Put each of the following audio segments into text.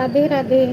राधे राधे।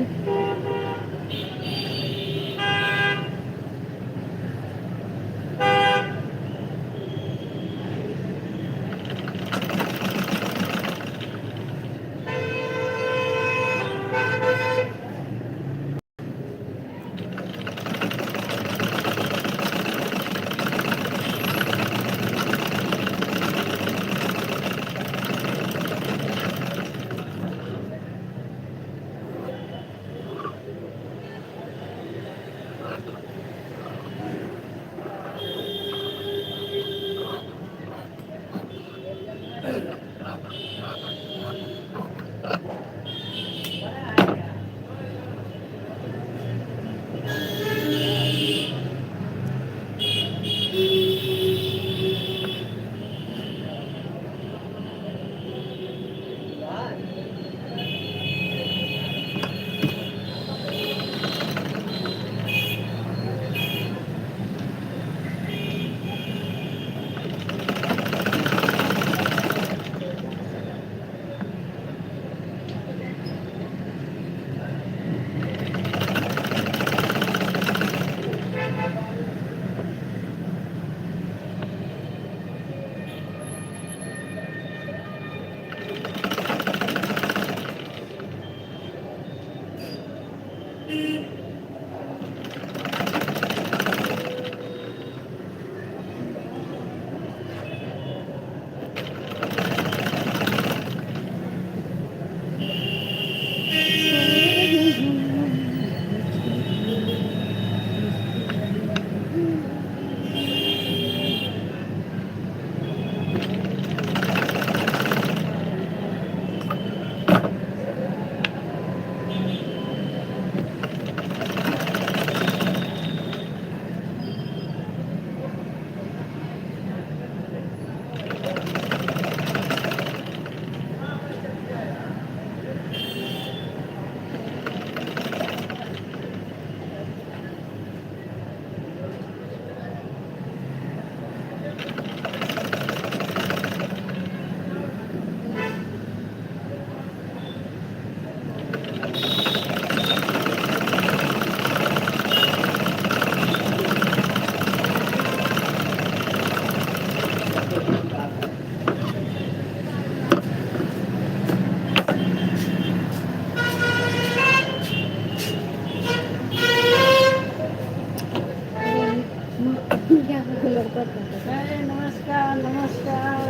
अरे नमस्कार नमस्कार।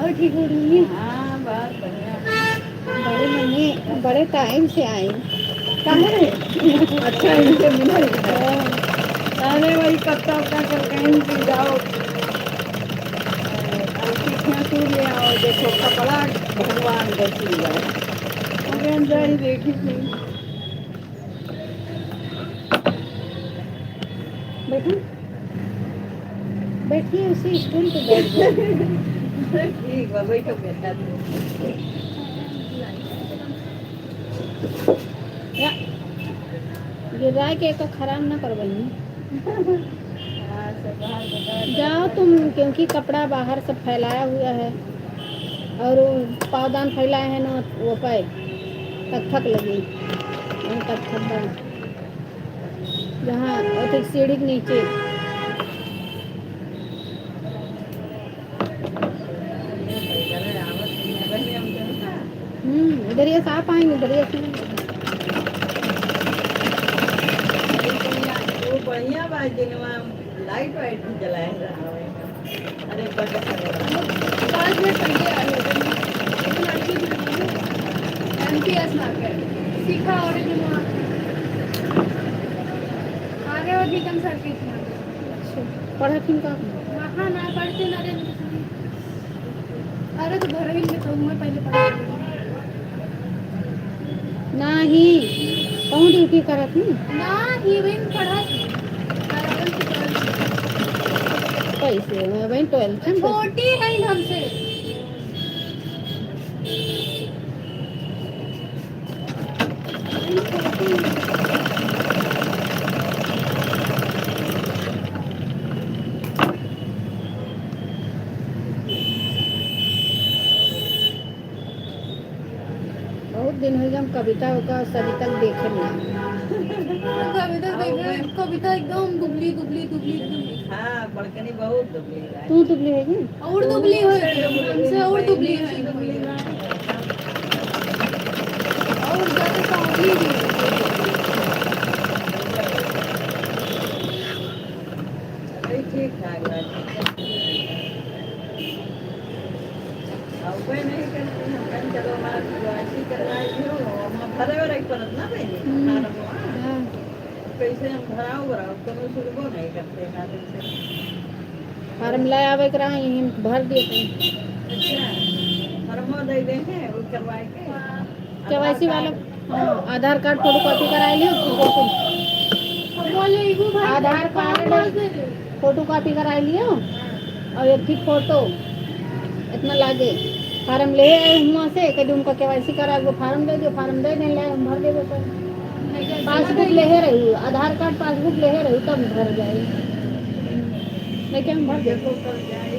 और ठीक हो रही है? हाँ बहुत बढ़िया। बड़े मम्मी बड़े टाइम से आई। कहाँ है? अच्छा इनसे मिला है। अरे वही कत्ता उत्ता कर कहीं भी जाओ, अंगूठियाँ तू ले आओ, देखो कपड़ा भगवान को सिल जाए। अरे अंदर ही देखी थी। बैठो बैठिए, उसी स्टूल पे बैठ जाओ। ठीक है बैठो बेटा। या गिरा के तो खराब ना करवाइए। हाँ सब बाहर बता जाओ तुम, क्योंकि कपड़ा बाहर सब फैलाया हुआ है और वो पावदान फैलाए हैं ना, वो पे तक थक लगी वहीं तक थक जहाँ और सीढ़ी के नीचे। इधर ये साफ आएंगे, इधर ये वो बढ़िया बात दिनवा लाइट वाइट भी जलाए रहा है। अरे पाँच मिनट पहले आए हो लड़की MPS मार्केट सीखा ओरिजिन आगे वो निकम सर्किट पढ़ा फिर का वहाँ ना पढ़ते नरेंद्र। अरे तो घर ही में तो मैं पहले पढ़ा नहीं कौन ड्यूटी करा थी ना ही विन पढ़ा कैसे मैं वही 12th में छोटी है हमसे। दिन हो गया हम कविता का सविता देखे ना। कविता एकदम दुबली दुबली दुबली दुबली। हाँ बड़कनी बहुत दुबली है। तू दुबली है क्या? और दुबली हो हमसे और दुबली है और ज्यादा सांवली भी है। अरे ठीक ठाक है। अब नहीं करते हैं कल चलो हमारा ऐसी करवाई हो हम भरे वाले परत ना पहले हाँ कैसे हम भराओ भराओ तो सुनबो नहीं करते ना से। फार्म लाए आवे करा यहीं भर दिए थे। अच्छा फर्मो दे दे हैं वो करवाए के केवाईसी वाला हाँ आधार कार्ड फोटो कॉपी कराए लियो आधार कार्ड फोटो कॉपी कराए लियो और एक ठीक फोटो इतना लागे फार्म ले आए वहाँ से कभी उनका केवाईसी करा वो फार्म दे दो फार्म दे दें ले हम भर देवे पर पासबुक ले रही आधार कार्ड पासबुक ले रही तब भर जाए लेकिन हम भर देखो देते कल जाए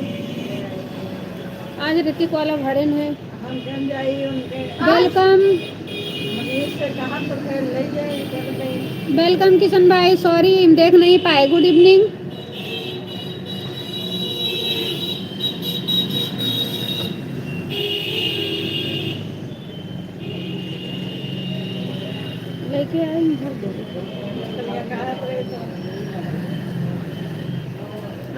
आज ऋतिक वाला भरे है। हम कल जाइए उनके वेलकम मनीष से कहा तो फिर ले जाए कर दे। वेलकम किशन भाई सॉरी देख नहीं पाए गुड इवनिंग। लेके आए भर दो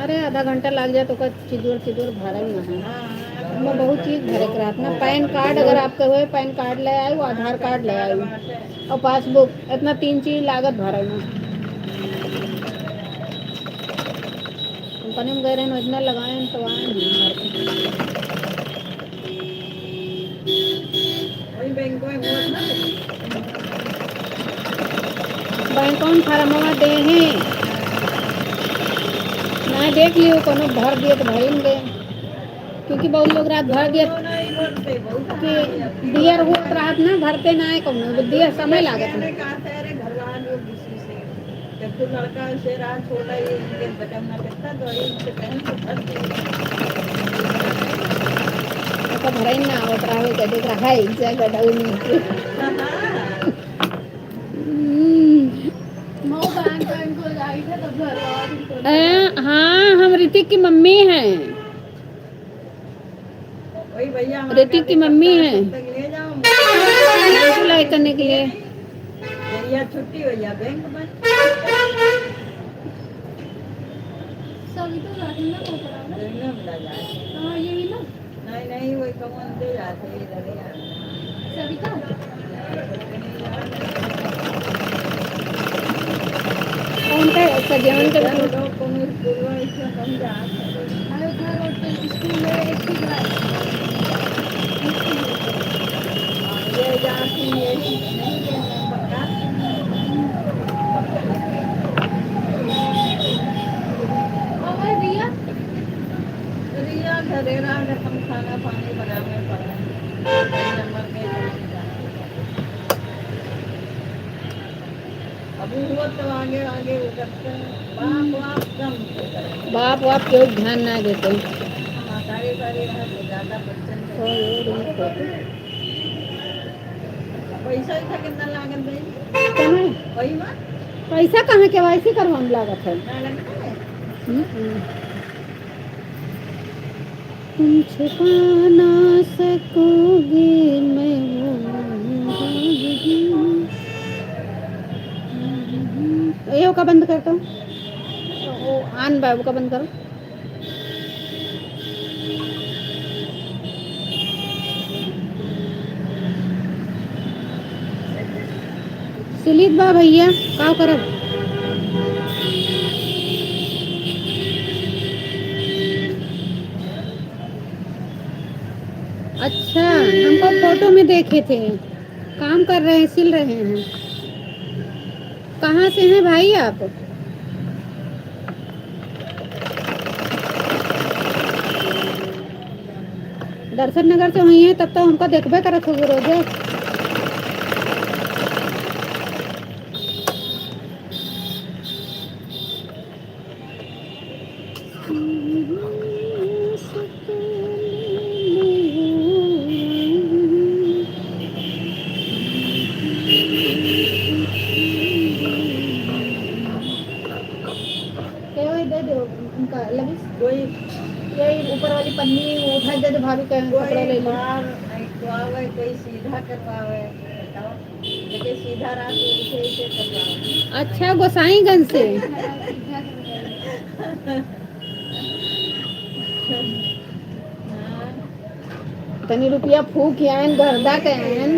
अरे आधा घंटा लग जाए तो चिदूर भरा ही ना है मैं बहुत चीज़ भरे के रात में पैन कार्ड अगर आपके हुए पैन कार्ड ले आए वो आधार कार्ड ले आए और पासबुक इतना 3 चीज़ लागत भरे में कंपनी में गए रहे इतना लगाए तो आए वही बैंक में वोट ना बैंक कौन फार्म दे हैं मैं देख लियो कोनो भर दिए तो भरेंगे क्योंकि बहुत लोग रात भर दिए कि दियर हो रात ना भरते ना है कोनो दियर समय लागत है जब तो लड़का से रात छोटा ही उनके बचाना करता तो उनसे पहन तो भर तो भरे ना आवत रहा के देख रहा है इसे गडाऊ नहीं हाँ हम ऋतिक की मम्मी हैं वही भैया ऋतिक की मम्मी है ले जाओ सिलाई करने के लिए भैया छुट्टी हो जा बैंक में मिला जाए नहीं नहीं वही कमन दे जाते सविता कौन का सजान के लोग को स्कूल में इसमें कम जाते अयोध्या रोड पे स्कूल में एक ही ये जाती है नहीं पक्का और रिया रिया घरेरा का हम खाना पानी बनाने पड़ा नंबर में अभी हुआ तो आगे आगे करते बाप वाप क्यों ध्यान ना देते सारी ज्यादा बच्चन पैसा ही था कितना लागत है वही बात पैसा कहाँ के वाईसी करवाने लागत है ना लगता है तुम छुपा ना सकोगे मैं ये का बंद करता हूँ आन बाबू का बंद करो सुलित बा भैया का करब अच्छा हमको फोटो में देखे थे काम कर रहे हैं सिल रहे हैं कहाँ से हैं भाई आप दर्शन नगर से वही है तब तो हमको देखबे करत होगे रोजे उनका लगी कोई यही ऊपर वाली पन्नी उठा दे तो भाभी का कपड़ा ले कोई लो। बाहर करवावे, कोई सीधा करवावे, बताओ। लेकिन सीधा रात को उठे से करवावे। अच्छा गोसाईगंज से हाँ, तनी रुपया फूक आयन गर्दा के आयन।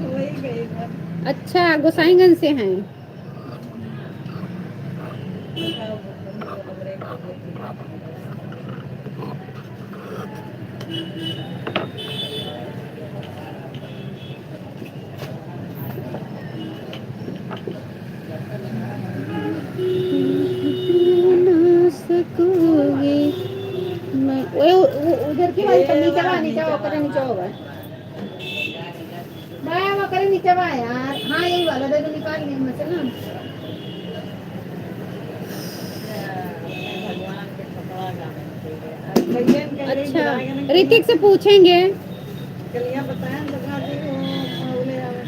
वही गई मैं। अच्छा गोसाईगंज से हैं। बताओ, बंद कर ब्रेक हो गई। ना सकोगे मैं वो उधर की वाली पन्नी चला नीचे वो करे नीचे होगा मैं वो करे नीचे बा यार। हाँ यही वाला दे दो निकाल लिए में से ना। भगवान के कपड़ा गाने अच्छा ऋतिक से पूछेंगे। कलियां बताया दिखा दी वो बोले आवे।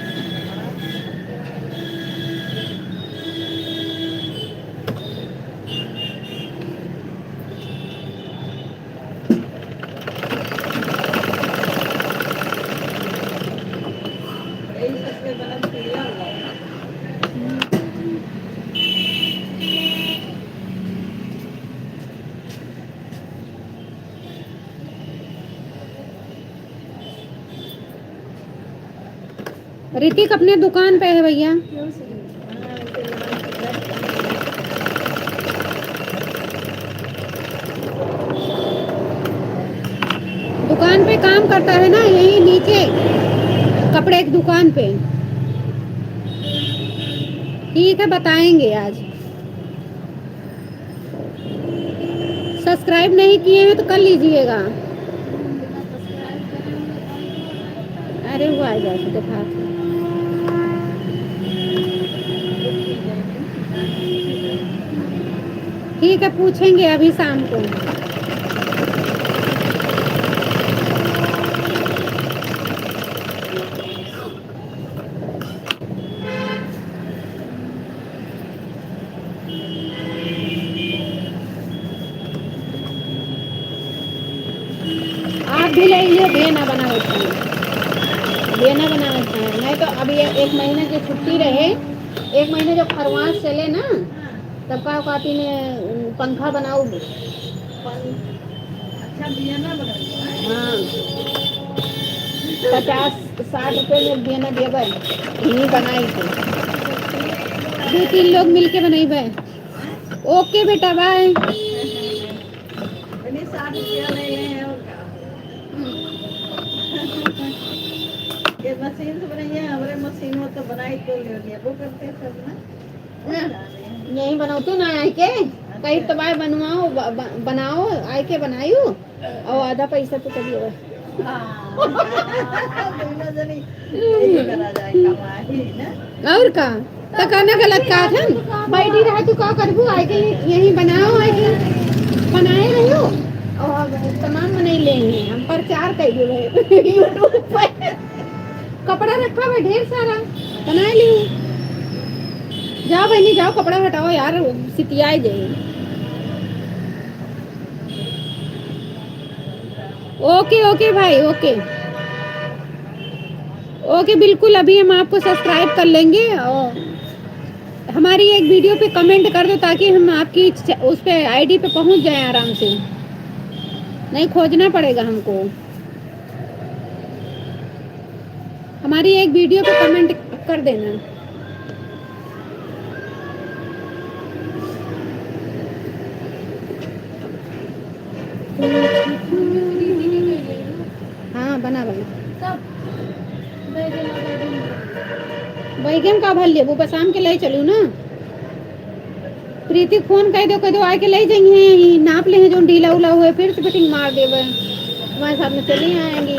यही सबके बनम किया हुआ है। ऋतिक अपने दुकान पे है भैया। हाँ, इनके नाम दुकान पे काम करता है ना यही नीचे कपड़े की दुकान पे। ठीक है बताएंगे आज। सब्सक्राइब नहीं किए हैं तो कर लीजिएगा। अरे वो आ जाए दिखा ठीक है पूछेंगे अभी शाम को। आप भी ले लियो बेना बना होता है बेना बना होता है। नहीं तो अभी एक महीने की छुट्टी रहे एक महीने जब खरवास चले ना तब का काटी ने पंखा बनाओ। अच्छा दिया ना बना। हाँ 50-60 रुपए में बेना देवे इन्हीं बनाई थे 2-3 लोग मिलके बनाई भाई। ओके बेटा बाय। 60 रुपया ले ले हैं और क्या। ये मशीन से बनाई है हमारे मशीन में तो बनाई तो ले लिया वो करते हैं सब ना। यही बनाओ ना आए के कहीं तबाह बनवाओ बनाओ आए के बनायू और आधा पैसा तो कभी हो। और का तो करना गलत का था बैठी रहे तू का करबू आए के यही बनाओ आए के बनाए रहो और सामान बना लेंगे हम प्रचार कर रहे यूट्यूब पर कपड़ा रखा हुआ ढेर सारा बना लियो। जाओ बहनी जाओ कपड़ा हटाओ यार सितियाए जाए। ओके ओके भाई ओके ओके बिल्कुल अभी हम आपको सब्सक्राइब कर लेंगे और हमारी एक वीडियो पे कमेंट कर दो ताकि हम आपकी उस पे आईडी पे पहुंच जाएं आराम से नहीं खोजना पड़ेगा हमको। हमारी एक वीडियो पे कमेंट कर देना। हाँ बना बना बैगन का भर ले वो शाम के ले चलू ना। प्रीति फोन कह दो आके ले जाएंगे नाप ले जो ढीला उला हुए फिर से फिटिंग मार देवे तुम्हारे साथ में चली आएंगी।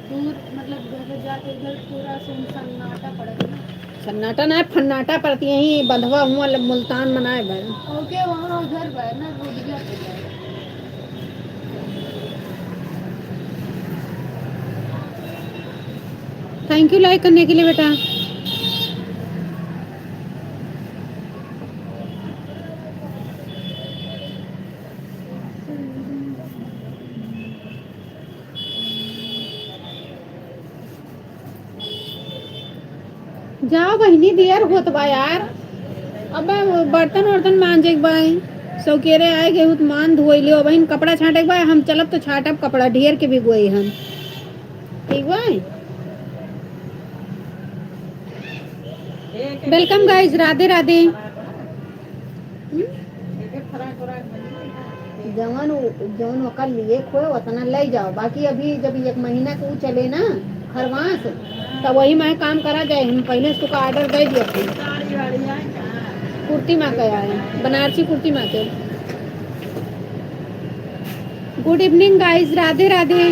दूर मतलब घर जाके इधर पूरा सन्नाटा पड़ेगा ना। सन्नाटा ना फन्नाटा पड़ती यही बंधवा हुआ मुल्तान मनाए भाई। ओके वहाँ उधर पर ना रोडिया पे थैंक यू लाइक करने के लिए बेटा। जाओ बहिनी देर होत बा यार। अब बर्तन वर्तन मांजे के बाई सौकेरे आए गए तो मान धोई लियो बहन कपड़ा छाटे के बा हम चलब तो छाटब कपड़ा ढेर के भी गोई हम ठीक बा। Welcome guys Radhe Radhe. जवन जवन ओकर लिए खोए उतना ले जाओ बाकी अभी जब एक महीना को चले ना खरवास तब वही मैं काम करा जाए हम पहले उसको ऑर्डर दे दिए थे। कुर्ती माँ का है बनारसी कुर्ती माँ के। Good evening guys Radhe Radhe.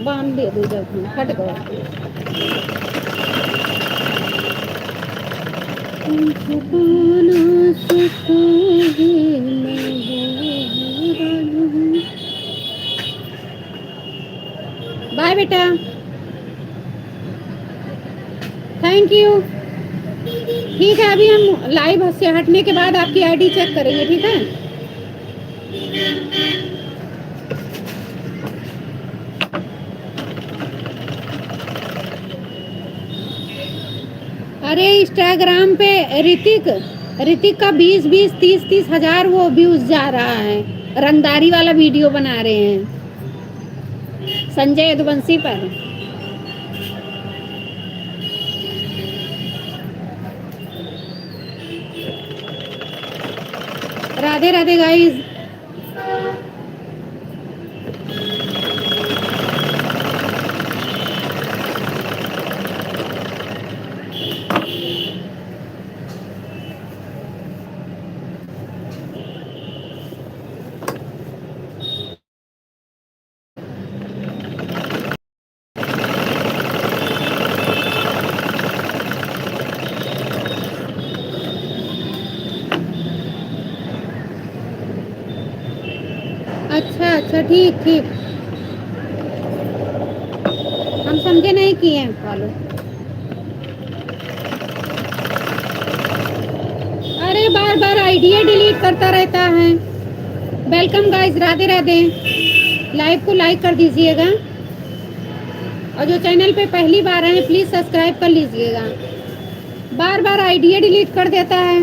बांध दे दो जब फट गया। बाय बेटा थैंक यू। ठीक है अभी हम लाइव से हटने के बाद आपकी आईडी चेक करेंगे ठीक है। अरे इंस्टाग्राम पे ऋतिक ऋतिक का 20-20 30-30 हजार वो व्यूज जा रहा है। रंगदारी वाला वीडियो बना रहे हैं संजय यदुवंशी पर। राधे राधे गाइस। अच्छा ठीक ठीक हम समझे नहीं किए हैं फॉलो। अरे बार बार आईडिया डिलीट करता रहता है। Welcome guys Radhe Radhe. Live को लाइक कर दीजिएगा और जो चैनल पे पहली बार आए प्लीज सब्सक्राइब कर लीजिएगा। बार बार आईडिया डिलीट कर देता है।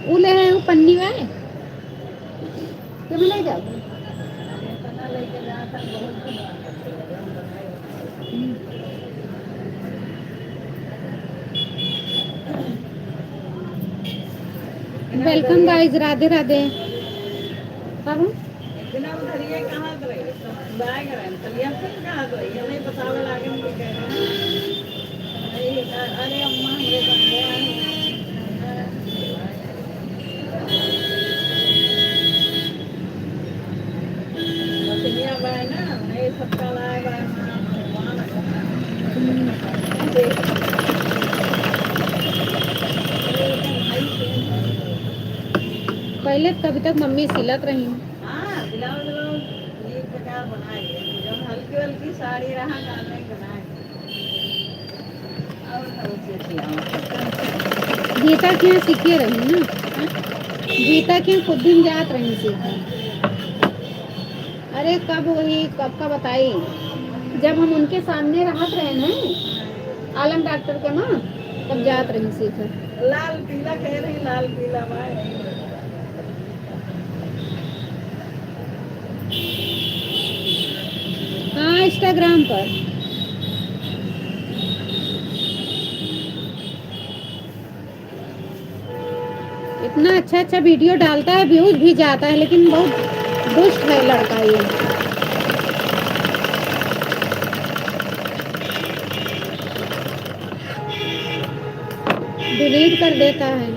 उले है वो पन्नी में तुम ले जाओ। Welcome guys Radhe Radhe. कहाँ बिना उधरिए कहाँ गए बैग रहे चलिए फिर कहाँ गए हमें बतावे लागे मुझे कह रहे हैं अरे अम्मा हमारे बंदे आए बतिया बाय ना नहीं सबका लाए बाय पहले कभी तक मम्मी सिलत रही। हाँ ब्लाउज ये प्रकार बनाए जब हल्की हल्की साड़ी रहा डालने बनाए गीता के यहाँ सीखे रही ना गीता के यहाँ खुद दिन जात रही सीखे। अरे कब वही कब का बताई जब हम उनके सामने रहत रहे ना आलम डॉक्टर के माँ तब जात रही सीखे। लाल पीला कह रही लाल पीला भाई हाँ इंस्टाग्राम पर इतना अच्छा अच्छा वीडियो डालता है, व्यूज भी जाता है, लेकिन बहुत दुष्ट है लड़का ये। डिलीट कर देता है।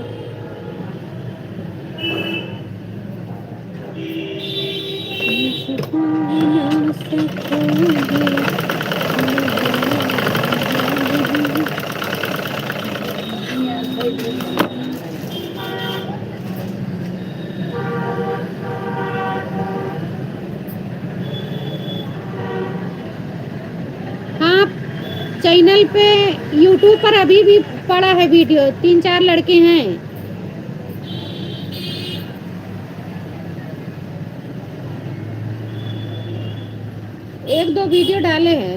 हाँ, चैनल पे यूट्यूब पर अभी भी पड़ा है वीडियो, 3-4 लड़के हैं। एक दो वीडियो डाले हैं।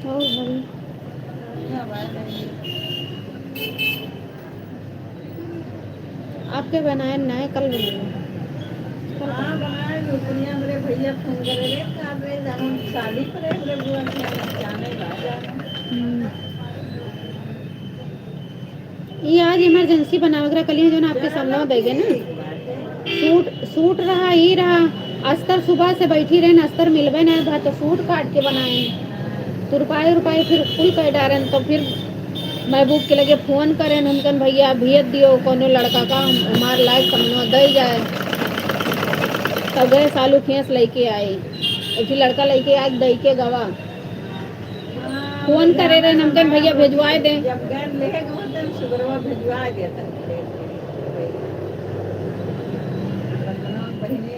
और भाई आपके बनाए नए कल बनाए। हाँ बनाए दुनिया मेरे भैया फोन करे रे कर रे जानो शादी करे रे बुआ के जाने बाजा ये आज इमरजेंसी बना वगैरह कलिए जो ना आपके सामने में देगे ना। सूट सूट रहा ही रहा। अस्तर सुबह से बैठी रहे, अस्तर मिलवे नहीं था तो सूट काट के बनाए। तो रुपये रुपये फिर कुल कह डारन, तो फिर महबूब के लगे फोन करें उनकन भैया भेज दियो कोनो लड़का का हमार लायक समझो दे जाए। तब गए सालू खेस लेके आए, एक लड़का लेके आए दई के गवा फोन करे रहे नमकन भैया भेजवाए दे। जब गैर लेके गए तो सुगरवा भेजवा देता बहने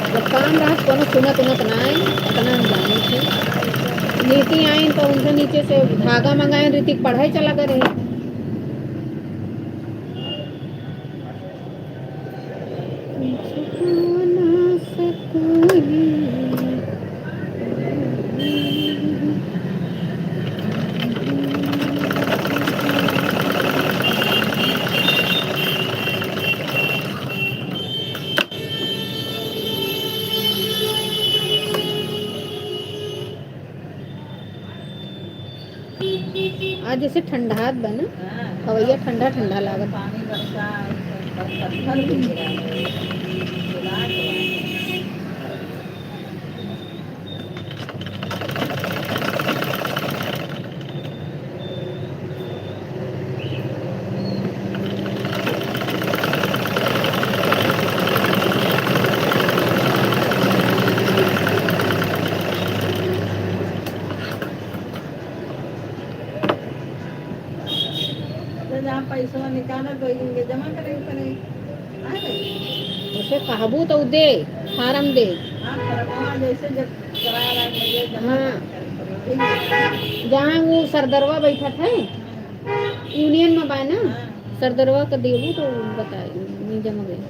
जब काम रहा कोनो सुनत उनत ना आए, इतना हम जाने थे। नीति आई तो उनसे नीचे से धागा मंगाए, ऋतिक पढ़ाई चला करे। आज जैसे ठंडा बना हवैया ठंडा ठंडा लागत। पानी बरसा पत्थर भी गिरा जहाँ पैसा निकाला तो इनके जमा करेंगे पड़ेगा। उसे कहबू तो दे, फार्म दे। हाँ फरमाना जैसे जब किराया लगे जमा हाँ, जहाँ वो सरदरवा बैठा था यूनियन में बा ना, सरदरवा का देबू तो बताए नहीं जमा गए।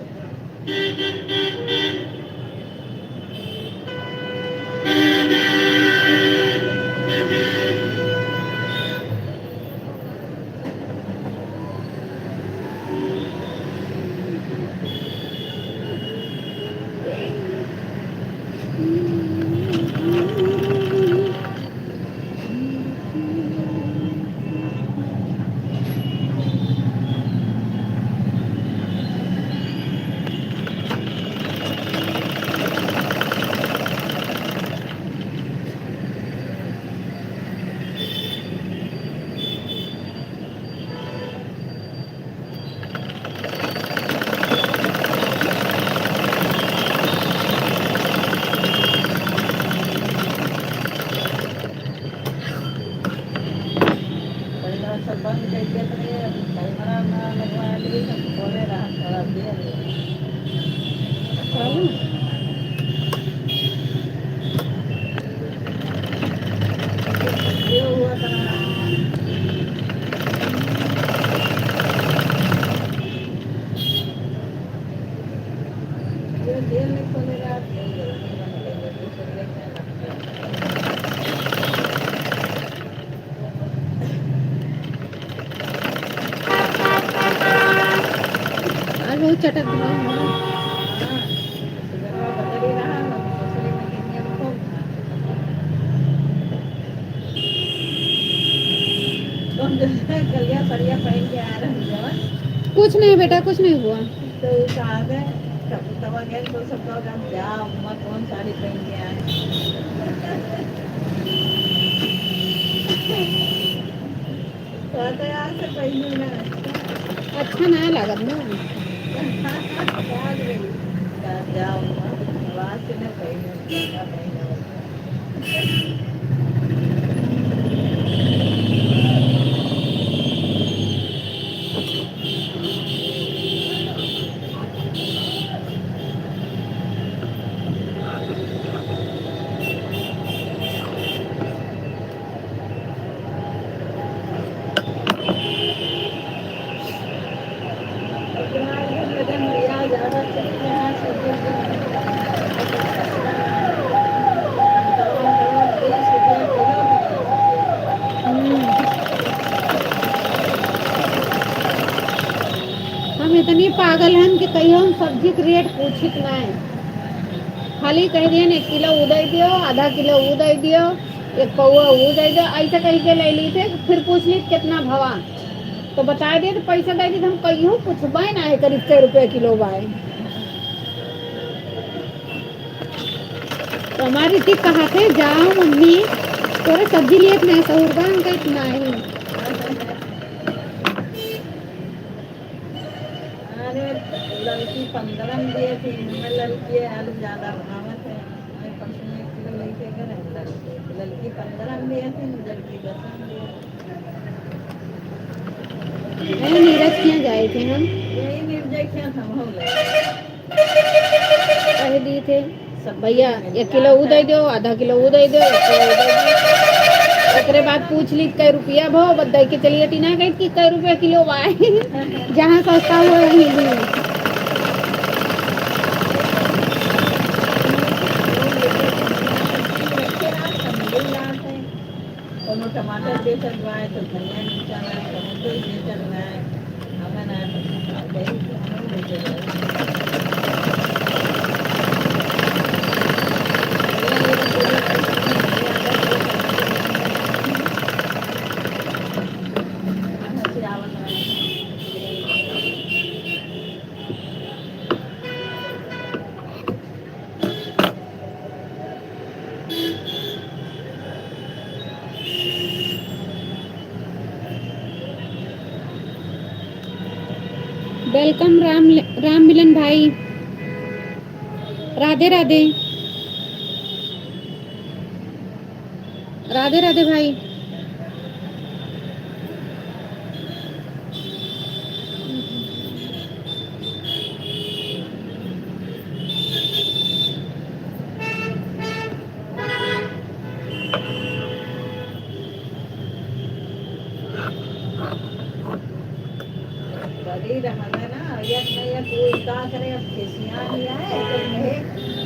सब बंद करके कैमरा ना लगवाया लिए सब बोले रहा थोड़ा देर ये हुआ था ये देर में खोले रहा बहुत चटक रहा है। हाँ, सुबह बदल ही रहा है, दूसरे में गिरने में खूब तुम जो है कलिया सरिया पहन के आ रहे हो कुछ नहीं बेटा, कुछ नहीं हुआ। तो कहा गए कब तब गए तो सब लोग हम जा अम्मा कौन साड़ी पहन के आए तो यार से पहनू ना अच्छा नहीं लागत ना। याद रही जा अम्मा आवाज से न पहनू क्या पहनू हम इतनी पागल हैं कि कहीं हम सब्जी के रेट पूछित नहीं, खाली कह दिए 1 किलो उदय दियो, आधा किलो उदय दियो, 1 पौआ उदय दियो, ऐसे कह के ले ली थे। फिर पूछ ली कितना भवा तो बता दिए, तो पैसा दे दी। तो हम कहीं पूछबे ना है करीब 100 रुपये किलो बाय। तो हमारी थी कहा थे जाओ मम्मी तोरे सब्जी लिए नहीं सहूर बा, हम कहीं नहीं। अरे लड़की 15 में दिए थी मैं लड़की है आलू ज्यादा भावत है मैं 1 किलो लेके गए लड़की 15 में दिए थे लड़की 10 में दिए नहीं नीरज क्यों गए थे हम, यही निर्जय क्या था हो कह दिए थे भैया 1 किलो उदय दो, आधा किलो उदय दो, 1 किलो उदय दो। ओकरे बाद पूछ ली कै रुपया भाव बदल के चलिए टीना गई कि कै रुपया किलो बाय। जहाँ सस्ता हुआ वहीं भी। टमाटर बेचल रहा है तो धनिया बेचल रहा है टमाटो बेचल रहा है हमें ना हम बेचल रहा है वेलकम राम मिलन भाई, राधे राधे, राधे राधे भाई। बड़ी रहना ना एक न एक कोई का करे अब खेसियां ही आए तो नहीं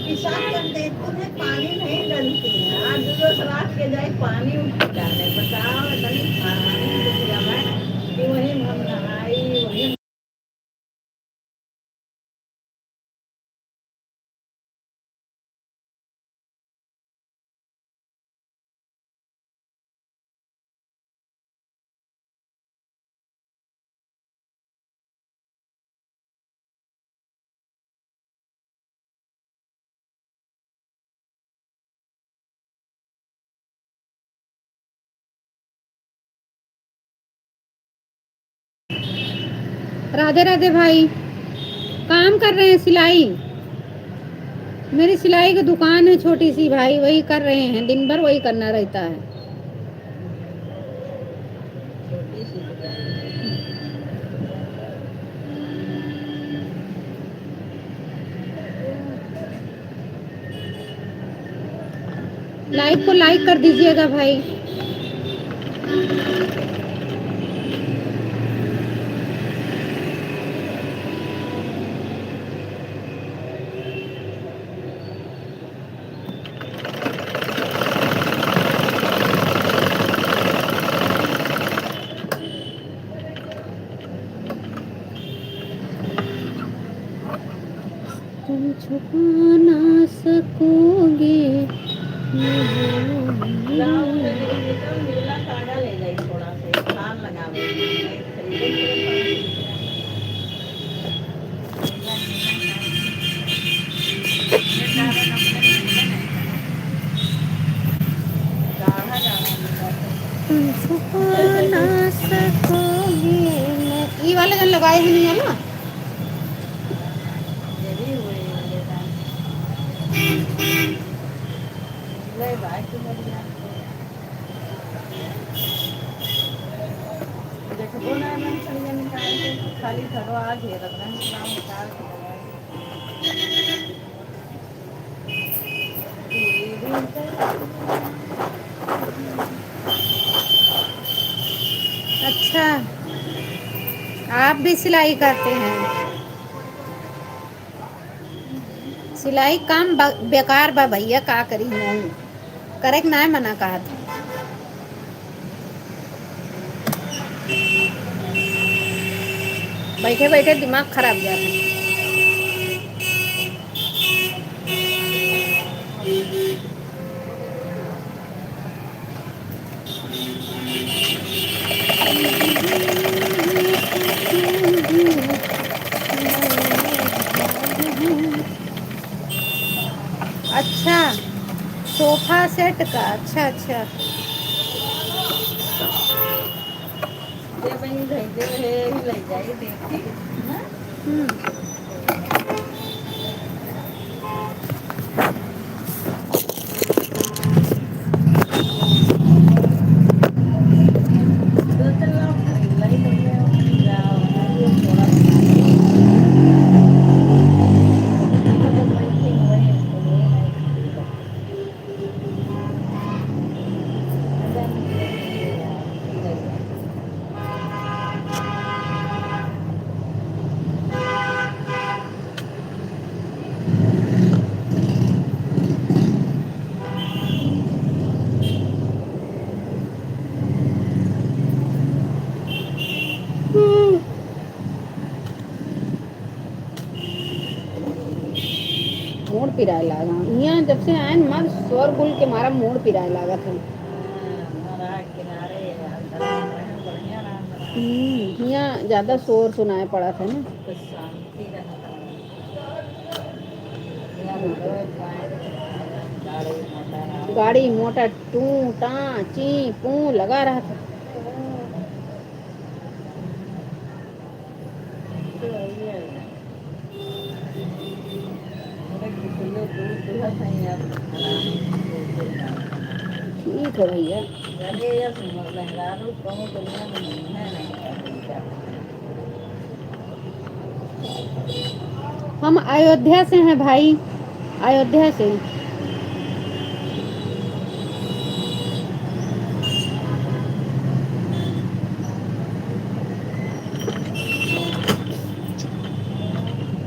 किसान कर दे तुम्हें पानी नहीं डलती है आज रोज रात के जाए पानी उठ डाले बताओ इतनी पानी किया मैं कि वही हम नहाई वही राधे राधे भाई, काम कर रहे हैं सिलाई, मेरी सिलाई की दुकान है छोटी सी भाई, वही कर रहे हैं, दिन भर वही करना रहता है। छोटी सी लाइव को लाइक कर दीजिएगा भाई। छुपा ना सकोगे गाँव में देखिए तो नीला काढ़ा ले जाए थोड़ा से खार लगावे नहीं खरीदे पूरे 5 रुपया नीला ये कारण अपने मिलने नहीं काढ़ा जाना नीला छुपा ना सकोगे ये वाला जन लगाए हैं नहीं है ना ये भी हुए ये दान ले भाई की बढ़िया देखो ना मन छड़िया निकाल के खाली थरो आ घेर रखना है नाम निकाल के लगाए ये भी अच्छा आप भी सिलाई करते हैं सिलाई काम बेकार बा भैया का करी नहीं करे ना मना कहा था बैठे बैठे दिमाग खराब जाता है अच्छा सोफा सेट का अच्छा अच्छा ये बनी धैर्य है ही ले जाए देखी ना दो तीन लाख खरीद लाई तो मैं जाओ ये थोड़ा तो बैठे हुए हैं तो ये नहीं खरीदा मजा नहीं है यार मोड़ पिराए लागा यहाँ जब से आए मार स्वर गुल के मारा मोड़ पिराए लागा था हमारा किनारे बढ़िया रहा यहाँ ज्यादा शोर सुनाए पड़ा था ना कुछ शांति रहता यहाँ रोड गाड़ी मोटर गाड़ी मोटर टू टा ची पू लगा रहा था ठीक है भैया हम अयोध्या से हैं भाई अयोध्या से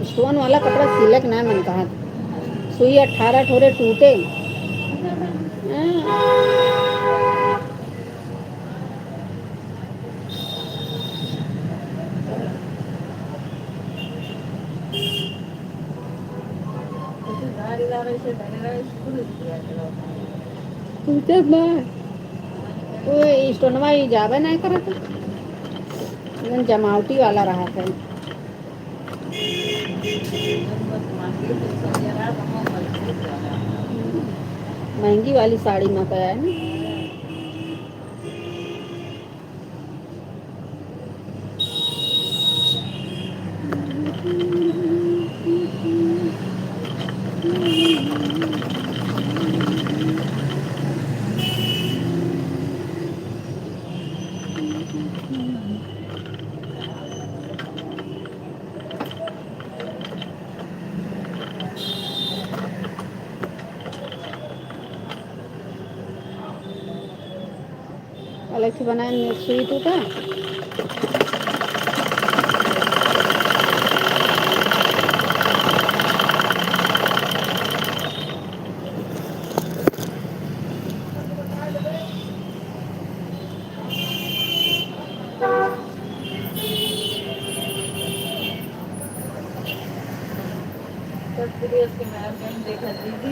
स्टोन वाला कपड़ा सिलक ना मन कहा सुई 18 ठोरे टूटे टूटे स्टोनवा जावे नहीं करा था जमावटी वाला रहा था महंगी वाली साड़ी में पाया है ना अलग से बनाए सुई टूटा उसके मैं देखा दीदी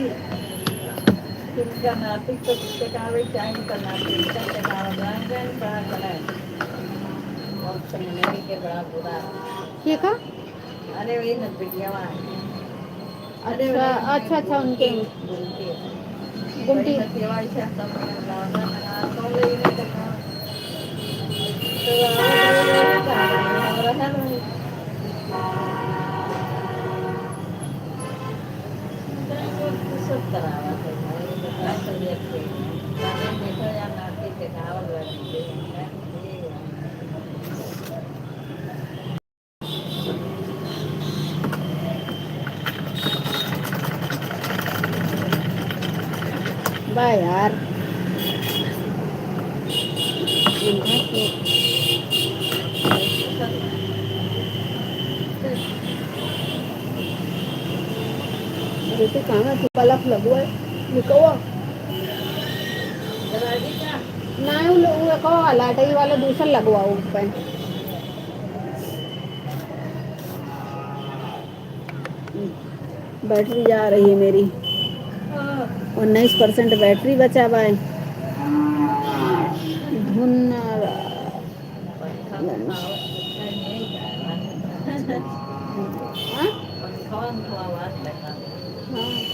किनका नातिक तो किसके कावे चाहिए तो नातिक का चढ़ावा जाएंगे बड़ा चढ़ाए और सुनने के बड़ा बुरा ये का अरे वही न बिटिया अरे अच्छा अच्छा अच्छा उनके बोलते गुमटी बड़ी सेवा से सब लावना लगा तो ले नहीं करना तो आवे तो रहा है सब करावा तो बता तो ये देखो या नाती के कावल वाली वाह यार इनका तो ऋतु कहाँ है पलक लगो है निकवा ना वो लोग को लाटई वाला दूसरा लगवाओ पे बैटरी जा रही है मेरी 19% बैटरी बचा हुआ है धुन हाँ? हाँ।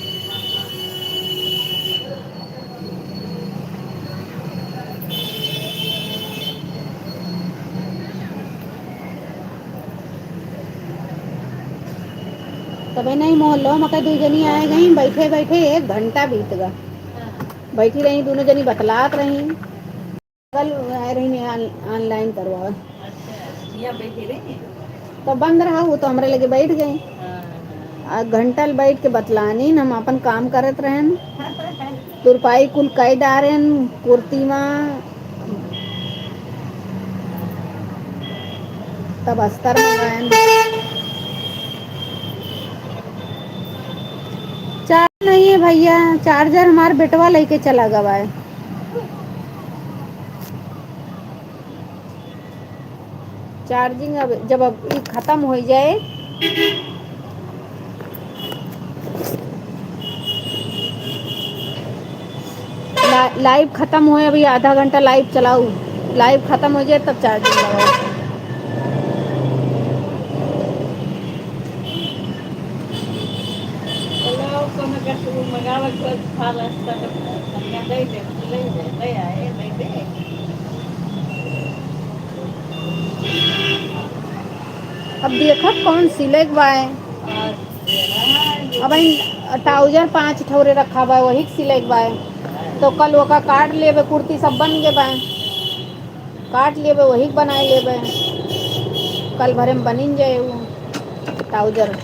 तबे नहीं मोहल्लो मका दू जनी आए गई बैठे बैठे 1 घंटा बीत गया बैठी रही दोनों जनी बतलात रही कल आए रही ऑनलाइन करवा तो बंद रहा वो तो हमारे लगे बैठ गई घंटा बैठ के बतलानी हम अपन काम करत रहन तुरपाई कुल कई डारेन कुर्ती में तब अस्तर मंगाएन चार्ज नहीं है भैया चार्जर हमार बेटवा लेके चला गवा है चार्जिंग अब ये खत्म हो जाए लाइव खत्म हो अभी आधा घंटा लाइव चलाऊ लाइव खत्म हो जाए तब चार्जिंग लगाओ अब देखो कौन सिलेक्ट बाय अब ट्राउजर 5 ठौरे रखा बा वही सिलेक्ट बाय तो कल वो का काट लेबे कुर्ती सब बन गए बाय काट लेबे वही बनाए लेबे कल भरे में बनिन जाए वो ट्राउजर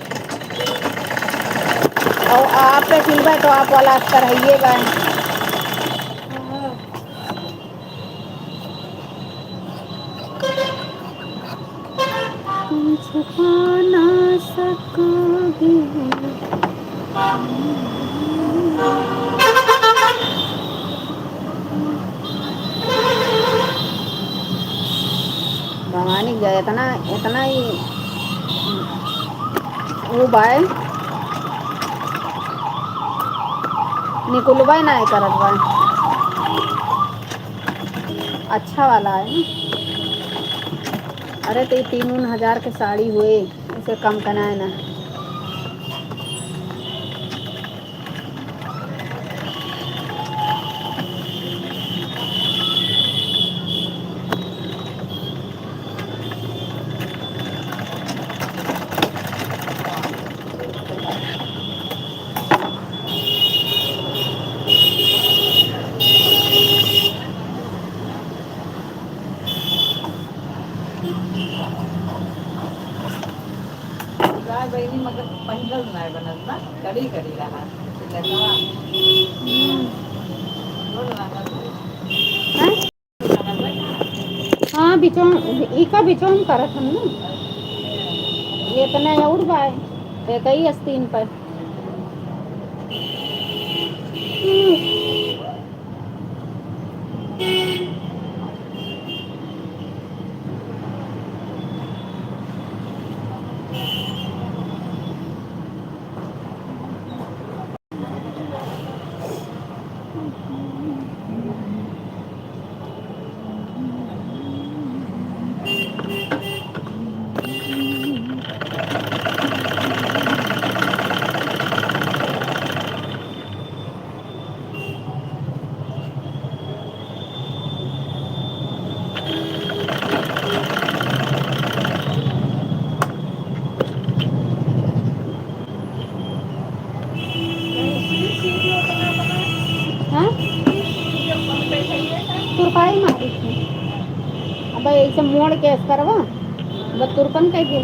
और आप पे सिलवा तो आप वाला अस्तर है बाय तुम छुपा ना सकोगे भवानी गया इतना इतना ही वो बाय निकुलवा ना है करत बाय अच्छा वाला है ना अरे तो 3-4 के साड़ी हुए इसे कम करना है ना बहिणी मग पहिलंच नाही बनत ना कडी कडी राहत त्याच्यावा हाँ बिचौन इका बिचौन करत हम ना ये तो नहीं और बाय ते कई अस्तीन पर हाँ तुरपाई मारी थी अब ऐसे मोड़ के करवा बस तुरपन कह के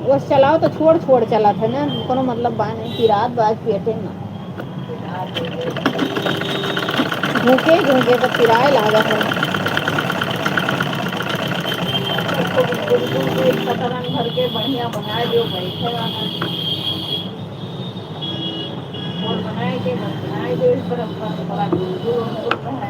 वो चलाओ तो छोड़ छोड़ चला था ना कोनो मतलब बाने की रात बाज पेटे ना झूके झूके तो किराए लागत है पतरंग भर के बढ़िया बनाए जो बैठे वाला और बनाए के बनाए जो इस तरफ का तो बड़ा दूर दूर होता है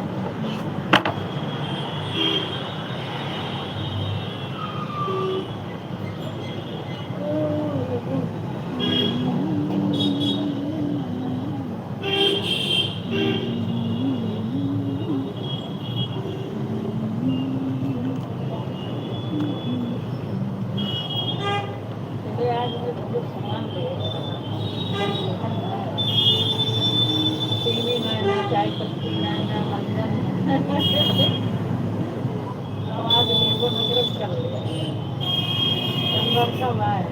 आज मैं कुछ सामान ले चीनी ना चाय पत्ती ना मंजन आज नींबू नमक कर लिया चंदन का है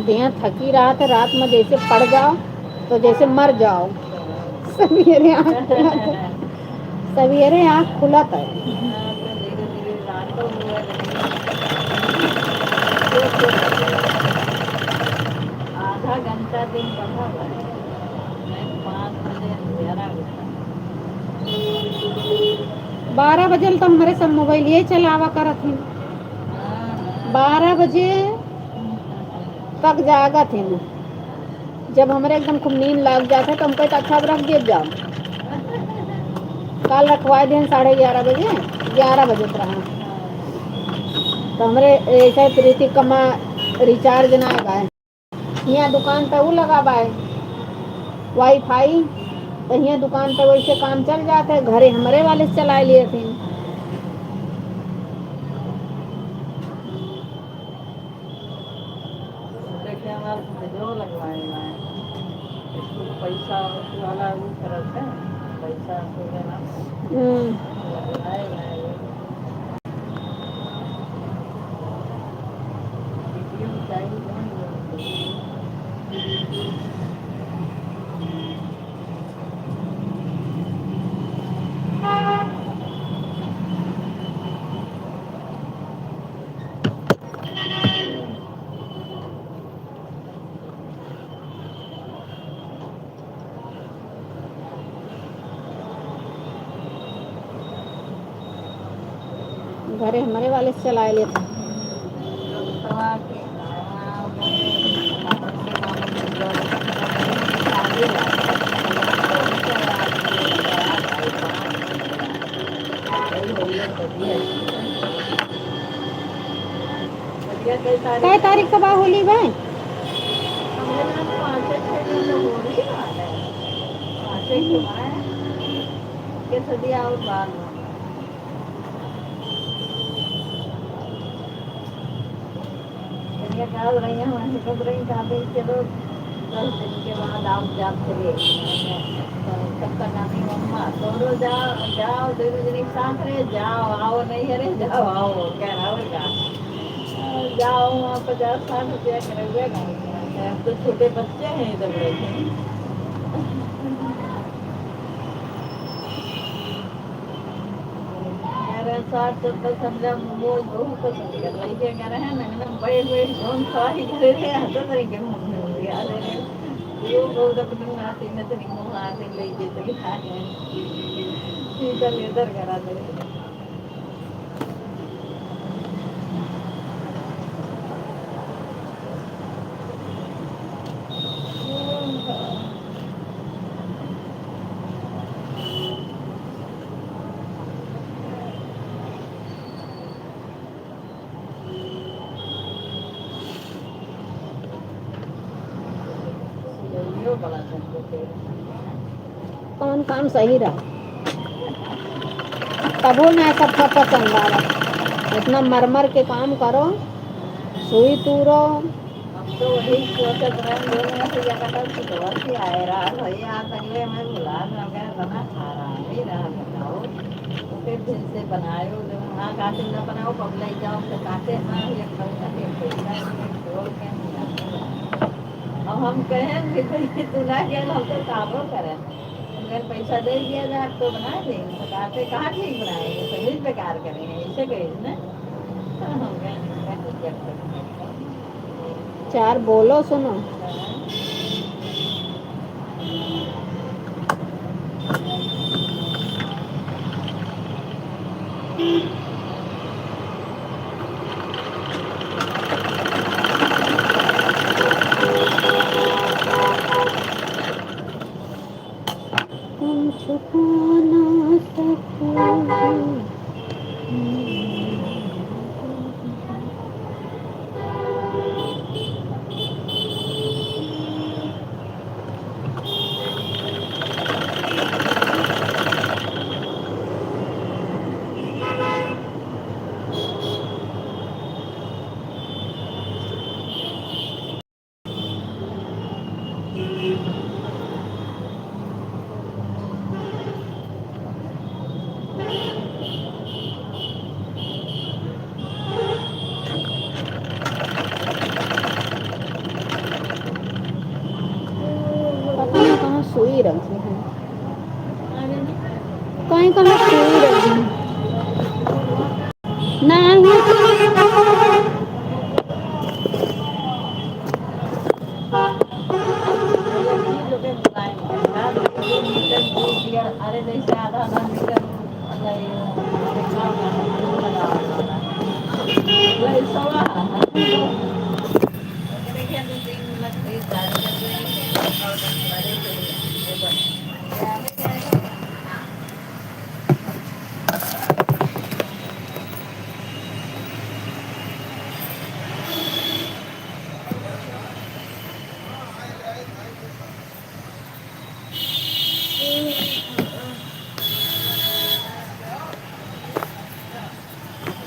देह थकी रहा था रात में जैसे पड़ जाओ तो जैसे मर जाओ सवेरे आँख खुला था आधा घंटा दिन बढ़ा हुआ है 5 बजे अंधेरा होता 12 बजे तो हमारे सब मोबाइल ये चलावा करत थी 12 बजे तक जागा थे ना जब हमारे एकदम खूब नींद लग जाता तो हमको अच्छा रख दिए जाओ कल रखवा दें 11:30 बजे 11 बजे रहा तो हमारे ऐसा प्रीति कमा रिचार्ज ना आए यहाँ दुकान पे वो लगा बाय वाईफाई तो यहाँ दुकान पे वैसे काम चल जाता है घरे हमारे वाले से चला लिए थे जो लगवाएगा इसको पैसा वाला वो तरफ है पैसा तो लेना लगवाएगा घरे हमारे वाले से चला लेते कई तारीख कब होली भाई 5 और बाद क्या कर रही हैं, वैसे कब रही कहते चलो 10 दिन के बाद आप जाप चलिए। तब तक आनी मम्मा दोनों जाओ जाओ दोनों दिन एक साथ रहे, जाओ आओ नहीं, अरे जाओ आओ कह रहा होगा। जाओ वहाँ 50-60 रुपया करेगा, अब तो छोटे बच्चे हैं इधर बैठे। कह रहे 60-70 समझा मोमोज बहुत पसंद कर रही है, कह रहे हैं ना बड़े बड़े जोन सवारी करे रहे हर तरीके मम्मी हो गया वो बहुत अपनी आती न तरी मुँह आती ले जे तरी खा गए शीतल इधर करा दे। बड़ा कौन काम सही रहा तबो ना सबका पसंद आ रहा। इतना मरमर के काम करो, सुई तूरो। अब तो वही सोचत रहे बोलने से ज्यादा कल सुबह से आए रहा भैया आज अगले में बुला गया बना खा रहा नहीं रहा बताओ। तो फिर से बनाओ हाँ काटे न बनाओ पबलाई जाओ तो काटे हाँ एक पैसा छोड़ के नहीं आते। अब हम कहें कि भाई तू ना गया हम तो काबो करें, अगर पैसा दे दिया जाए तो बना देंगे, तो काटे कहाँ ठीक बनाएंगे, सभी बेकार करेंगे ऐसे कहे ना। हम चार बोलो सुनो। तुम छुपा ना सकोगे। पता नहीं कहाँ सुई रखी है, कहीं कहाँ सुई रखी है अरे जैसे आधा आधा मीटर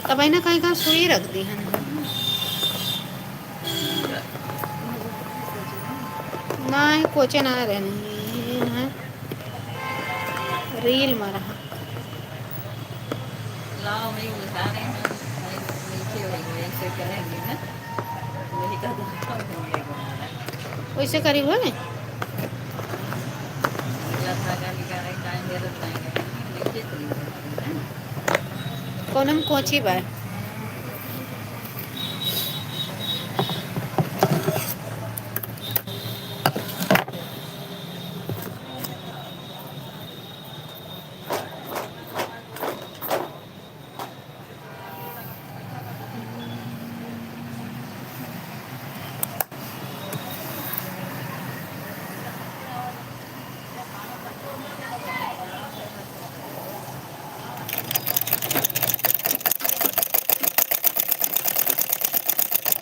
तब ना कहीं कहाँ सुई रख दी है ना, कोचे ना रहने रील मारा लाओ नहीं बता रहे हैं नीचे वैसे करेंगे ना वही का वैसे करीब है ना कौन हम कोची बा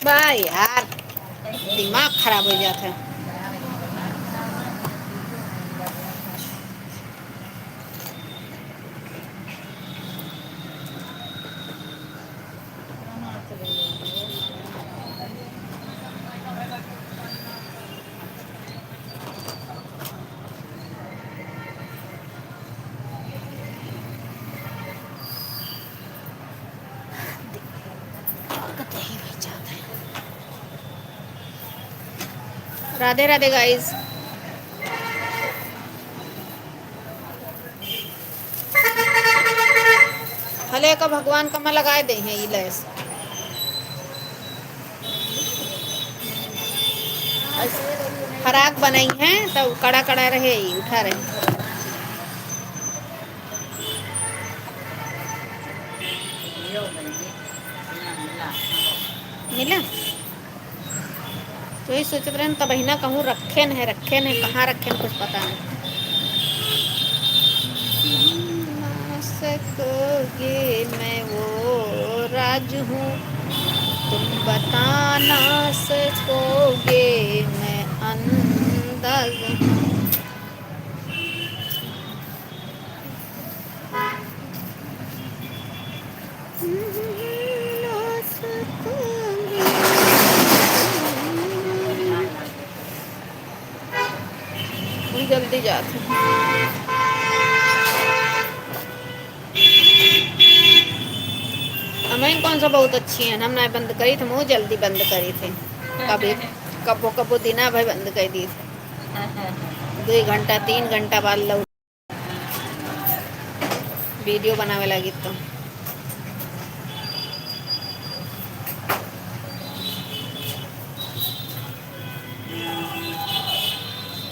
भाई यार दिमाग खराब हो जाता है। राधे राधे गाइस। हले का भगवान का मैं लगाए दे हैं इलेस फराक बनाई हैं तब कड़ा कड़ा रहे उठा रहे मिला तो ही सोच रहे तब ना कहूँ रखे न कहाँ रखे न कुछ पता नहीं सकोगे मैं वो राज हूँ तुम बता ना सकोगे मैं अंदाज हूँ जल्दी जाते हमें कौन सा बहुत अच्छी है हम ना बंद करी थे वो जल्दी बंद करी थे कभी कबो दिना भाई बंद कर दी थी 2 घंटा 3 घंटा बाद लौट वीडियो बनावे लगी तो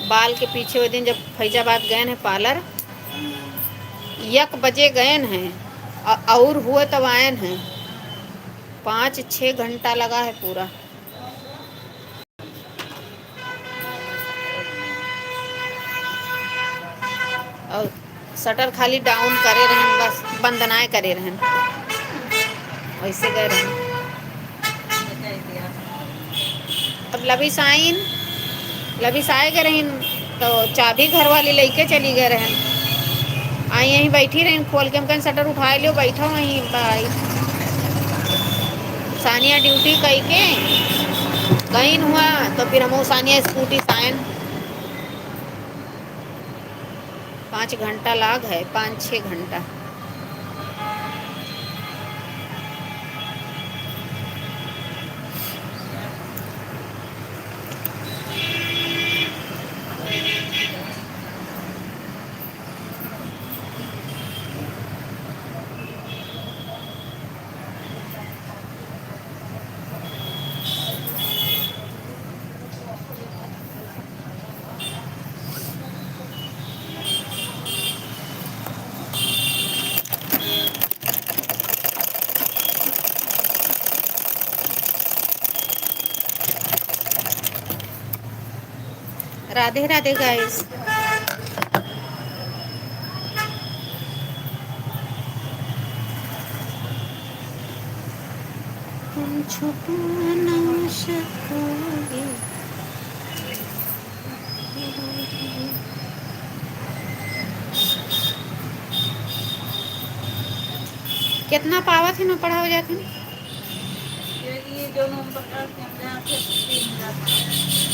बाल के पीछे वो दिन जब फैजाबाद गए हैं पार्लर 1 बजे गए हैं और हुए तब आए हैं 5-6 घंटा लगा है पूरा और शटर खाली डाउन करे रहें बस बंद ना करे रहें वैसे गए रहें अब लबी आए गए रही तो चाबी घर वाली लेके चली गए रहें आई यहीं बैठी रही खोल के हम कहीं शटर उठा लियो बैठा वहीं भाई सानिया ड्यूटी कही के गई हुआ तो फिर हम सानिया स्कूटी साइन 5 घंटा लाग है 5-6 घंटा राधे राधे गाइस तुम छुपा ना सकोगे कितना पावत है ना पढ़ा हो जाते हैं ये जो नंबर का कैमरा से 3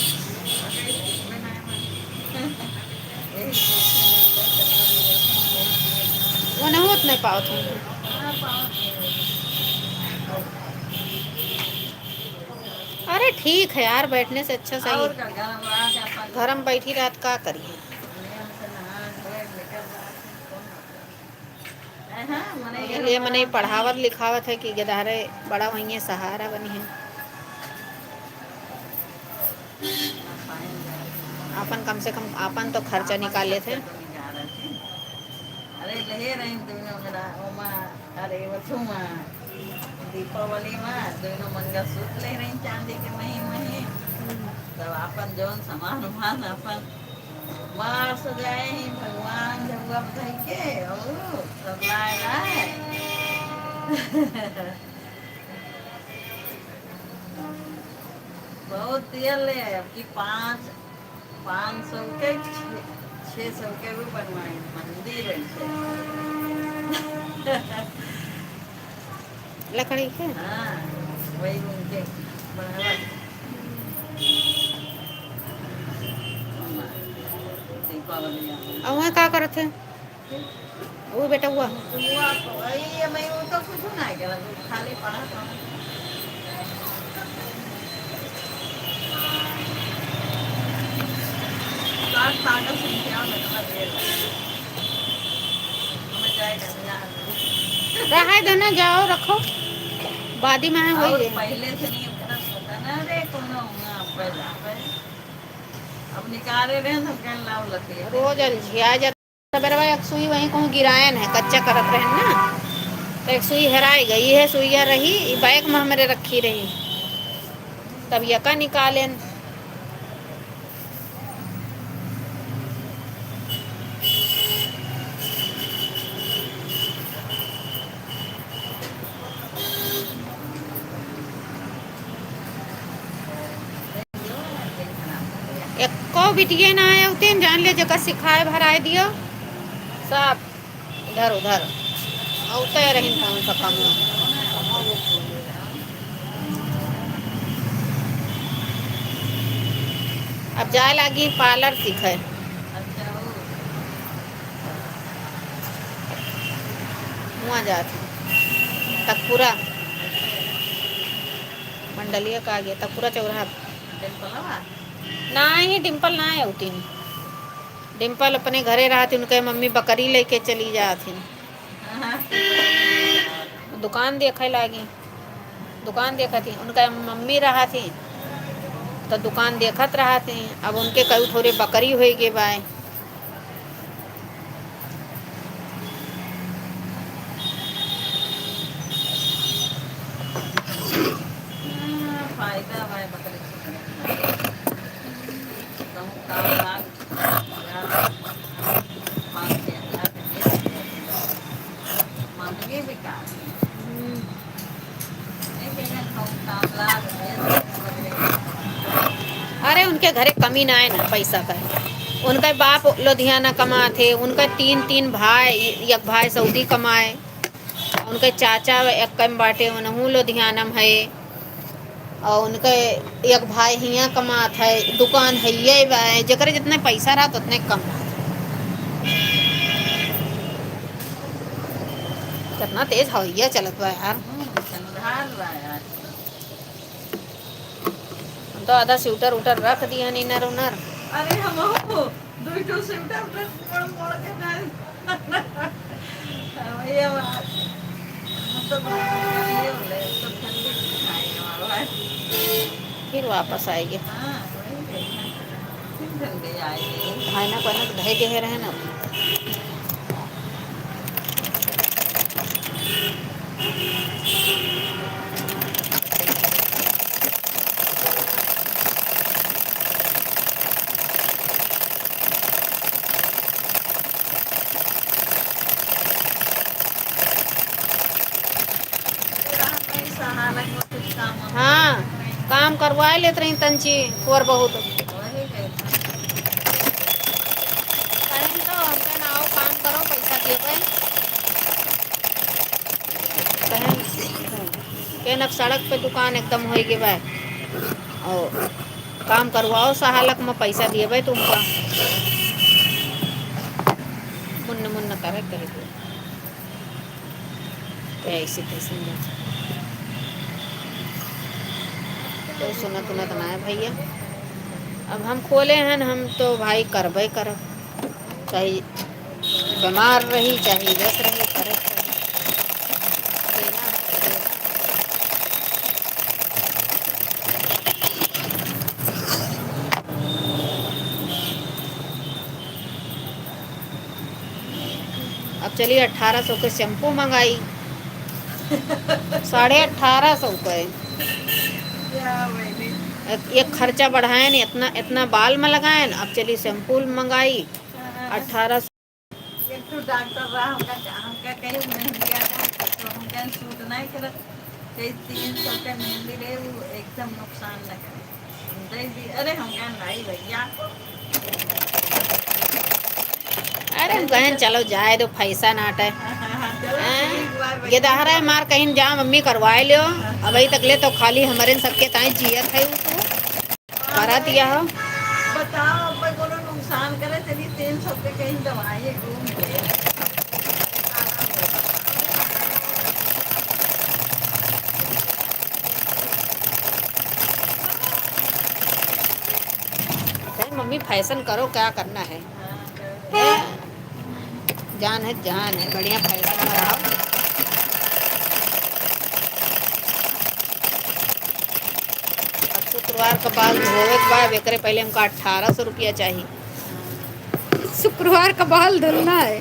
वो नहीं होत नहीं पावत है अरे ठीक है यार बैठने से अच्छा सही है घर में बैठी रात का करिए ये मैंने पढ़ावत लिखावत है कि गदारे बड़ा वहीं सहारा बनी है अपन कम से कम अपन तो खर्चा निकाल लेते अरे लहे रही दोनों मेरा ओमा अरे वथुमा दीपावली में दोनों मंगलसूत्र ले रही चांदी के मही तब अपन जौन सामान अपन मार सजाए ही भगवान झुआ धई के और सब लाए बहुत तेल ले अब की 500 के 600 के भी बनवाए मंदिर लकड़ी के हाँ वही उनके बनवा और वहाँ क्या करते वो बेटा हुआ वही मैं वो तो कुछ ना करा खाली पढ़ा था खाकर संख्या में तो देर लगे हमें जाएगा रहा दो ना, जाओ रखो बादी में हो और ही पहले से नहीं उतना होता ना रे कोनो पहला अब निकाले रहे तो कह लाभ लगती है रोज झिया जाता सवेरे भाई। एक सुई वहीं कहूँ गिरायन है, कच्चा करत रहे ना, तो एक सुई हेराई गई है, सुइया रही बैग में हमारे रखी रही, तब यका निकालेन। एको बिटिए ना आए उतन जान ले जगह सिखाए भराए दियो सब इधर उधर औते रही कौन सा काम। अब जाए लगी पार्लर सीखे, अच्छा हो वहाँ जाती तकपुरा मंडलिया का आ गया तकपुरा चौराहा। टेम्पलवा ना ही डिम्पल ना है उतनी, डिम्पल अपने घरे रहती, उनके मम्मी बकरी लेके चली जाती, दुकान देखे लागी, दुकान देखा थी उनका मम्मी रहा थी तो दुकान देखत रहा थी। अब उनके कई थोड़े बकरी हो गए बाय। फायदा है बकरी कहूँ काम लाग यार 5-6 हज़ार महंगे बिका अरे उनके घरे कमी ना है ना पैसा का, उनका बाप लुधियाना कमा थे, उनका 3 भाई, एक भाई सऊदी कमाए, उनके चाचा एक कम बाटे उनहू लुधियाना में है, और उनके एक भाई हियाँ कमात है, दुकान है ये बाय, जकरे जितने पैसा रहा उतने कम रहा। कितना तेज हवैया चलत बा यार, हम तो आधा स्वेटर उटर रख दिया इनर उनर। अरे हम दो स्वेटर मोड़ के डाल ये बात मतलब ये बोले तो ठंडी खाएगा हमारा फिर वापस आएगी। हाँ वही ठंडी आएगी भाई ना कोई ना ढह के रहे ना। हाँ काम करवाए लेते रही तंची और बहुत कहें तो हमके ना आओ काम करो पैसा दिए पे कहें न सड़क पे दुकान एकदम हो गए भाई और काम करवाओ सहालक में पैसा दिए भाई तुमको मुन्न मुन्न करे करे तो ऐसे कैसे तो सुनत उनत ना है भैया। अब हम खोले हैं हम तो भाई करबे करब, चाहे बीमार रही चाहे जस रही करे देना है तो देना। अब चलिए 1800 के शैम्पू मंगाई 1850 के एक खर्चा बढ़ाए न इतना इतना बाल में लगाए। अब चली शैम्पू मंगाई 1800। एक तो डॉक्टर रहा हमका कहीं मेहंदी आता तो हमका सूट नहीं करत कहीं 300 का मेहंदी ले वो एकदम नुकसान न करे दे दी। अरे हमका नहीं भैया अरे बहन चलो जाए तो पैसा नाटे ये दहरा है मार कहीं जा मम्मी करवाए लियो। अभी तक ले तो खाली हमारे सबके ताई जियत है वो करा दिया हो। बताओ अब कोनो नुकसान करे चली 300 के कहीं दवाई घूम गए मम्मी फैशन करो, क्या करना है। जान है जान है, बढ़िया फैशन में रहो। अब शुक्रवार का बाल धोवे के बाद एकरे पहले हमको 1800 रुपया चाहिए। शुक्रवार का बाल धुलना है।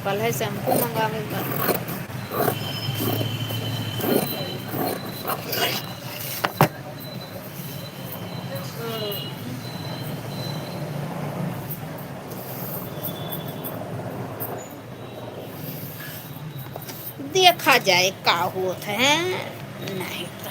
कल है शैम्पू मंगावे का। देखा जाए का होत है, नहीं तो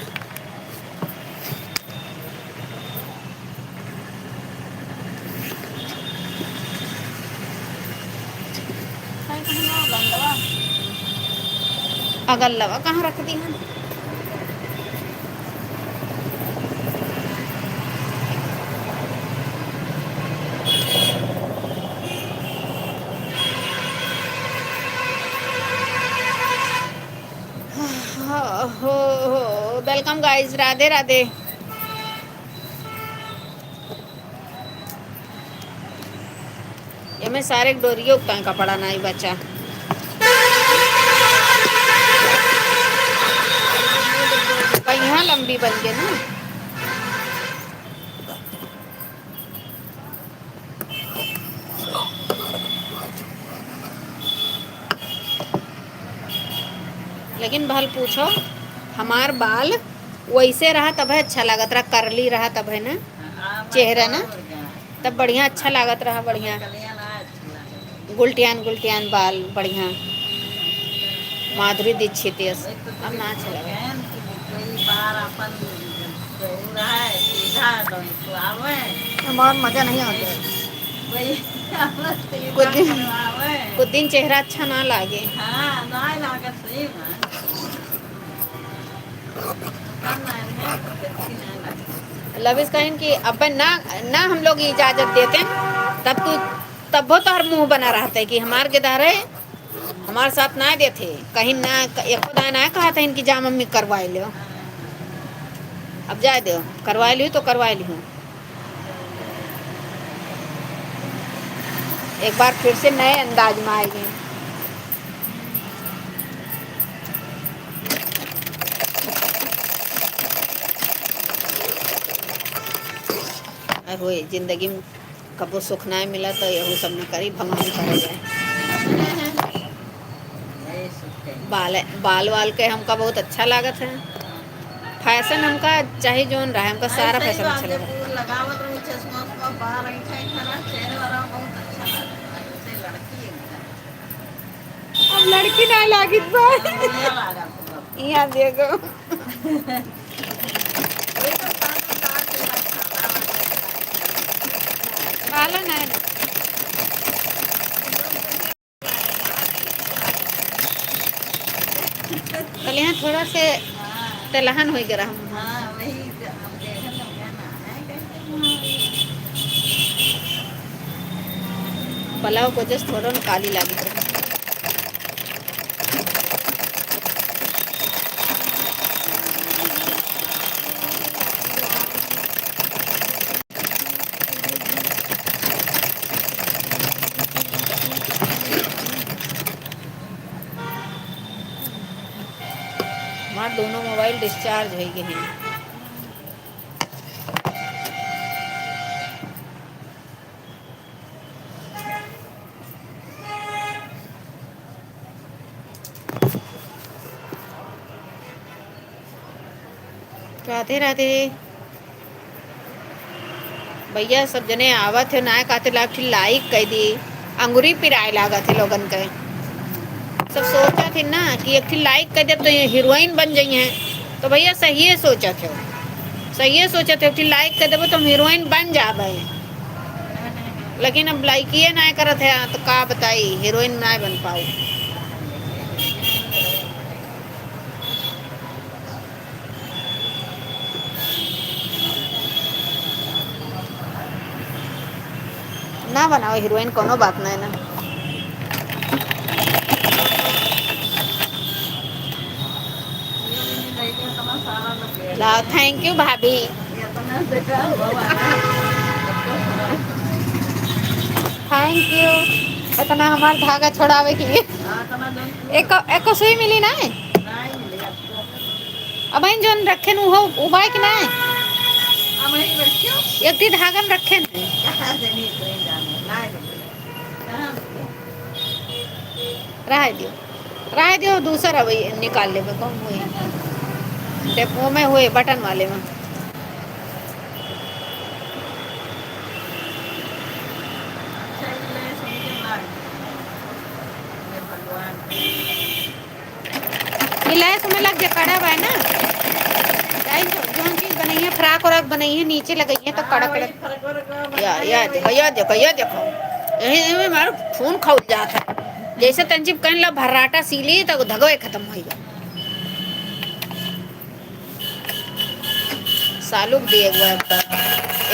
अगलवा कहाँ रख दी है। हो वेलकम गाइस, राधे राधे। ये मैं सारे डोरिये उगता कपड़ा नहीं बचा। यहाँ लंबी बन गई ना। लेकिन भल पूछो, हमार बाल वैसे रहा तब है अच्छा लागत रहा, करली रहा तब है ना चेहरा ना, तब बढ़िया अच्छा लागत रहा, बढ़िया गुलटियान गुलटियान बाल बढ़िया माधुरी दीक्षित अब ना अच्छा लगा। बहुत मजा नहीं आता कुछ दिन चेहरा अच्छा ना लागे। लविश कहें कि अपन ना ना हम लोग इजाजत देते तब वो तो हर मुंह बना रहता है कि हमारे गिदारे हमारे साथ ना देते, कहीं ना एक खुदा ना कहा था इनकी जा मम्मी करवाई लो। अब जा दो, करवाई ली तो करवाई ली हूँ। एक बार फिर से नए अंदाज में आएंगे। हो जिंदगी में कबो सुख ना मिला तो यही सब न करी, भगवान करे जाए। बाल वाल के हमका बहुत अच्छा लागत है। फैशन हमका चाहे जोन रहा, हमका सारा फैशन अच्छा लगा। अब लड़की ना लागी यहाँ देखो बाला ना कल यहाँ थोड़ा से तेलहन हो गया हम। पलाव को जस्ट थोड़ा काली लागी रही। हमारे दोनों मोबाइल डिस्चार्ज हो गए हैं। राधे राधे भैया, सब जने आवत है ना कहते लाइक कह दी, अंगूरी पिराए लागा थे लोगन के। सब सोचा थे ना कि एक लाइक कर दे तो ये हीरोइन बन जाई हैं, तो भैया सही है सोचा थे, एक लाइक कर देबो तो हम हीरोइन बन जाबे। लेकिन अब लाइकिए ना करत है तो का बताई, हीरोइन ना बन पाऊ। ना बनाओ हीरोइन, कोनो बात नहीं ना। लाओ, थैंक यू भाभी। ये अपना बेटा भगवान थैंक यू इतना हमार धागा छोड़ावे के लिए। तना जन एको सुई मिली ना नहीं मिले आपको। अब जोन रखे नु हो उबाई के ना अब वही बच्चों एक दी धागा में रखे न कहाँ से नहीं कोई जाने नहीं मिले कहाँ मिले। रह दियो दूसरा वही निकाल ले में कौन हुए डेपो में हुए बटन वाले में। अच्छा ले सुन के मार ये भगवान ये लैस में लग जा कड़ा हुआ है ना जोन चीज बनाई है फ्राक और बनाई है नीचे लगाई है तो कड़क कड़क या देखो यही मारो खून खौल जाता है जैसे तंजीब कहने ला भर्राटा सीली तो धगवे खत्म हो गया। सालू दी एक बार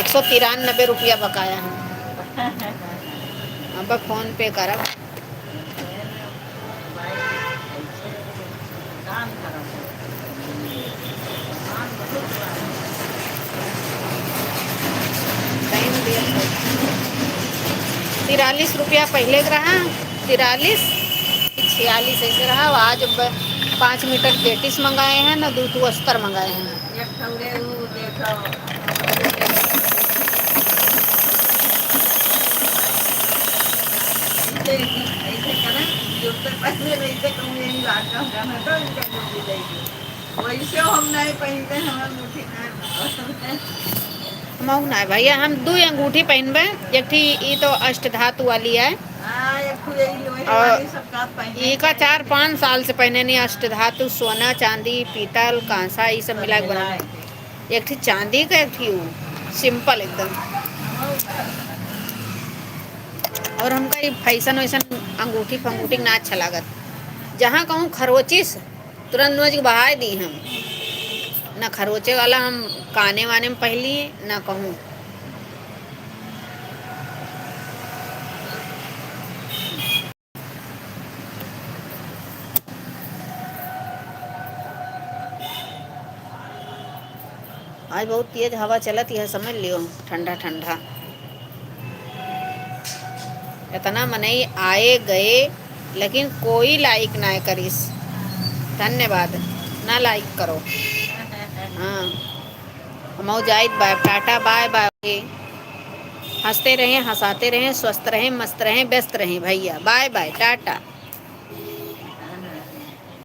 193 रुपया बकाया है। अब फोन पे करा टाइम दिया 43 रुपया पहले रहा 43 46 ऐसे रहा। आज 5 मीटर पेटिस मंगाए हैं ना 2 अस्तर मंगाए हैं। एक ठौरे वो देखो ऐसे करें जो तो पहले वैसे कहूँ यही बात का गाना तो इनका मुट्ठी देगी वैसे हम नहीं पहनते हमारे मुट्ठी मऊ ना भैया हम 2 अंगूठी पहनबे एक थी ई तो अष्टधातु वाली है और ई का 4-5 साल से पहने नहीं अष्टधातु सोना चांदी पीतल कांसा ये सब मिला के बना एक थी चांदी का एक थी वो सिंपल एकदम। और हमका ये फैशन वैसन अंगूठी फंगूठी ना अच्छा लागत जहाँ कहूँ खरोचिस तुरंत नोच के बहा दी हम ना खरोचे वाला हम काने वाने में पहली ना कहूँ। आज बहुत तेज हवा चलती है समझ लियो ठंडा ठंडा इतना मनई आए गए लेकिन कोई लाइक ना करिस। धन्यवाद ना लाइक करो। हाँ हम Zahid bye tata bye bye. हंसते रहें हंसाते रहें स्वस्थ रहें मस्त रहें व्यस्त रहें भैया बाय बाय टाटा।